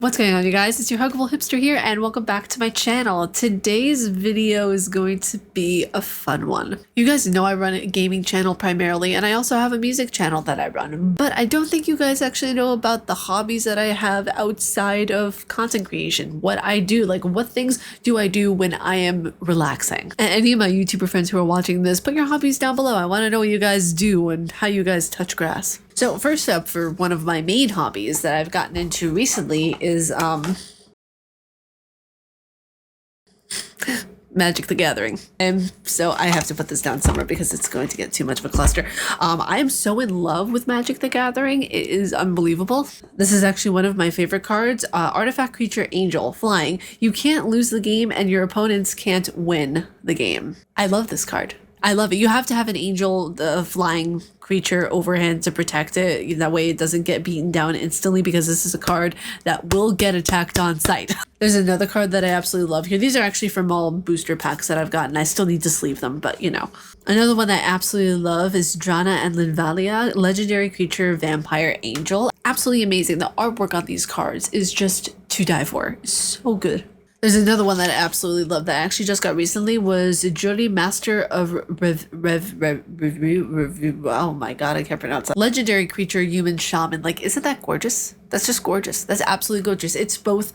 What's going on, you guys? It's your Huggable Hipster here, and welcome back to my channel. Today's video is going to be a fun one. You guys know I run a gaming channel primarily, and I also have a music channel that I run, but I don't think you guys actually know about the hobbies that I have outside of content creation. What I do, like what things do I do when I am relaxing? And any of my YouTuber friends who are watching this, put your hobbies down below. I want to know what you guys do and how you guys touch grass. So first up, for one of my main hobbies that I've gotten into recently is Magic the Gathering. And so I have to put this down somewhere because it's going to get too much of a cluster. I am so in love with Magic the Gathering. It is unbelievable. This is actually one of my favorite cards. Artifact Creature Angel, flying. You can't lose the game and your opponents can't win the game. I love this card. I love it. You have to have an angel, the flying creature overhand to protect it. That way it doesn't get beaten down instantly, because this is a card that will get attacked on sight. There's another card that I absolutely love here. These are actually from all booster packs that I've gotten. I still need to sleeve them, but you know. Another one that I absolutely love is Drana and Linvalia, Legendary Creature Vampire Angel. Absolutely amazing. The artwork on these cards is just to die for. So good. There's another one that I absolutely love that I actually just got recently, was Jody, Master of oh my god, I can't pronounce that. Legendary Creature Human Shaman. Like, isn't that gorgeous? That's just gorgeous. That's absolutely gorgeous. It's both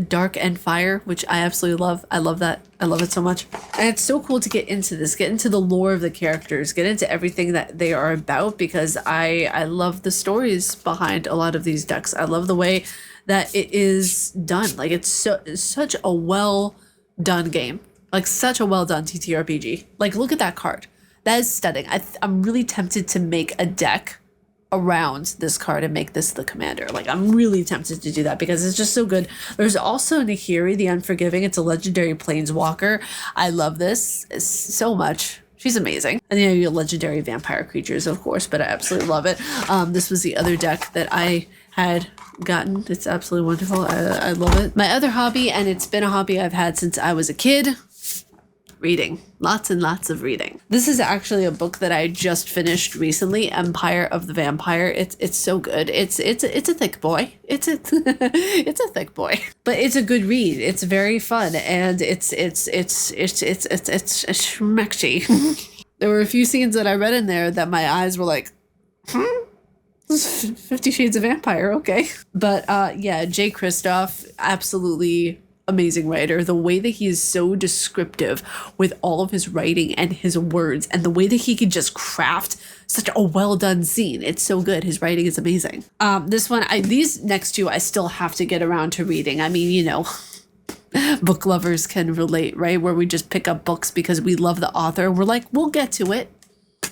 dark and fire, which I absolutely love. I love that. I love it so much. And it's so cool to get into this, get into the lore of the characters, get into everything that they are about, because I love the stories behind a lot of these decks. I love the way that it is done. Like, it's such a well done game, like such a well done TTRPG. Like, look at that card. That is stunning. I'm really tempted to make a deck around this card and make this the commander. Like, I'm really tempted to do that because it's just so good. There's also Nahiri, the Unforgiving. It's a legendary planeswalker. I love this so much. She's amazing. And then your legendary vampire creatures, of course, but I absolutely love it. This was the other deck that I had gotten. It's absolutely wonderful. I love it. My other hobby, and it's been a hobby I've had since I was a kid, reading. Lots and lots of reading. This is actually a book that I just finished recently, Empire of the Vampire. It's so good. It's a thick boy. It's a it's a thick boy, but it's a good read. It's very fun, and it's schmexy. There were a few scenes that I read in there that my eyes were like, 50 Shades of Vampire, okay. But yeah, Jay Kristoff, absolutely amazing writer. The way that he is so descriptive with all of his writing and his words, and the way that he can just craft such a well done scene. It's so good. His writing is amazing. This one, these next two, I still have to get around to reading. I mean, you know, book lovers can relate, right? Where we just pick up books because we love the author. We're like, we'll get to it.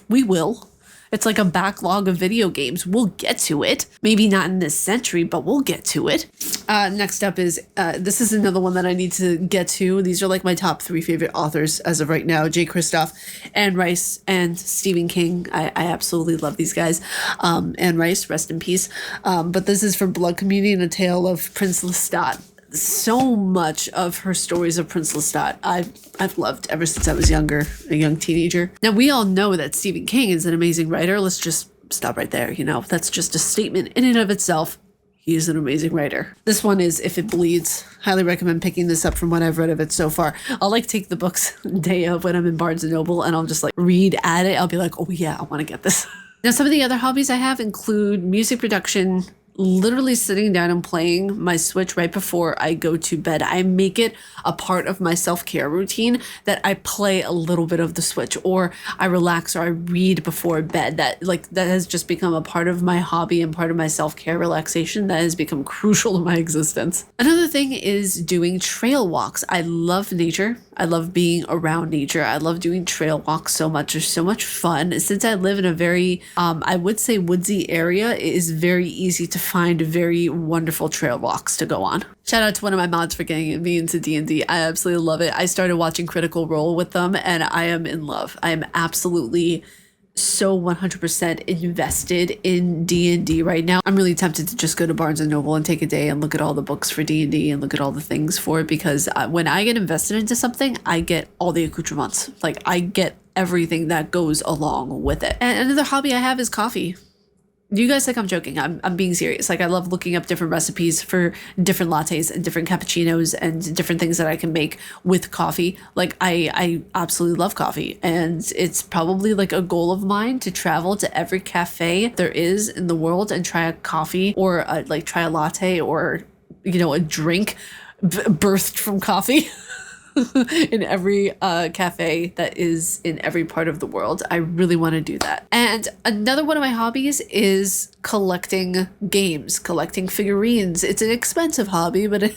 We will. It's like a backlog of video games. We'll get to it. Maybe not in this century, but we'll get to it. Next up is, this is another one that I need to get to. These are like my top 3 favorite authors as of right now. Jay Kristoff, Anne Rice, and Stephen King. I absolutely love these guys. Anne Rice, rest in peace. But this is from Blood Community and A Tale of Prince Lestat. So much of her stories of Prince Lestat I've loved ever since I was younger, a young teenager. Now, we all know that Stephen King is an amazing writer. Let's just stop right there. You know, that's just a statement in and of itself. He is an amazing writer. This one is If It Bleeds. Highly recommend picking this up from what I've read of it so far. I'll like take the books day of when I'm in Barnes & Noble, and I'll just like read at it. I'll be like, oh yeah, I want to get this. Now, some of the other hobbies I have include music production, literally sitting down and playing my Switch right before I go to bed. I make it a part of my self-care routine that I play a little bit of the Switch, or I relax, or I read before bed. That has just become a part of my hobby and part of my self-care relaxation that has become crucial to my existence. Another thing is doing trail walks. I love nature. I love being around nature. I love doing trail walks so much. They're so much fun. Since I live in a very, I would say woodsy area, it is very easy to find very wonderful trail walks to go on. Shout out to one of my mods for getting me into D&D. I absolutely love it. I started watching Critical Role with them, and I am in love. I am absolutely so 100% invested in D&D right now. I'm really tempted to just go to Barnes & Noble and take a day and look at all the books for D&D and look at all the things for it, because when I get invested into something, I get all the accoutrements. Like, I get everything that goes along with it. And another hobby I have is coffee. You guys think I'm joking. I'm being serious. Like I love looking up different recipes for different lattes and different cappuccinos and different things that I can make with coffee. Like I absolutely love coffee, and it's probably like a goal of mine to travel to every cafe there is in the world and try a coffee or like try a latte or a drink birthed from coffee. In every cafe that is in every part of the world. I really want to do that. And another one of my hobbies is collecting games, collecting figurines. It's an expensive hobby, but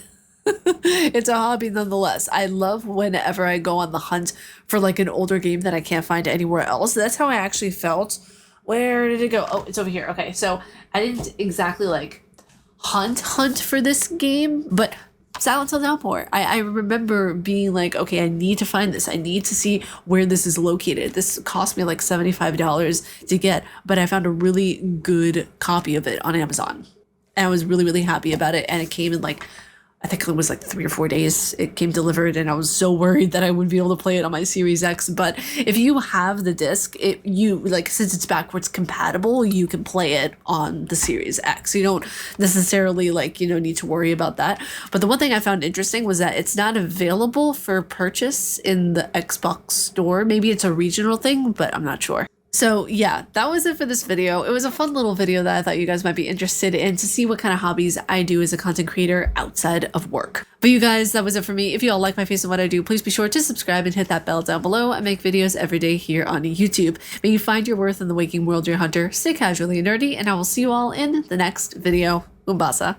it's a hobby nonetheless. I love whenever I go on the hunt for like an older game that I can't find anywhere else. That's how I actually felt. Where did it go? Oh, it's over here. Okay, so I didn't exactly like hunt for this game, but Silent Hill Downpour. I remember being like, okay, I need to find this. I need to see where this is located. This cost me like $75 to get, but I found a really good copy of it on Amazon. And I was really, really happy about it. And it came in like, I think it was like 3 or 4 days. It came delivered, and I was so worried that I wouldn't be able to play it on my Series X. But if you have the disc, since it's backwards compatible, you can play it on the Series X. You don't necessarily need to worry about that. But the one thing I found interesting was that it's not available for purchase in the Xbox store. Maybe it's a regional thing, but I'm not sure. So yeah, that was it for this video. It was a fun little video that I thought you guys might be interested in to see what kind of hobbies I do as a content creator outside of work. But you guys, that was it for me. If you all like my face and what I do, please be sure to subscribe and hit that bell down below. I make videos every day here on YouTube. May you find your worth in the waking world, your hunter. Stay casually nerdy, and I will see you all in the next video. Umbasa.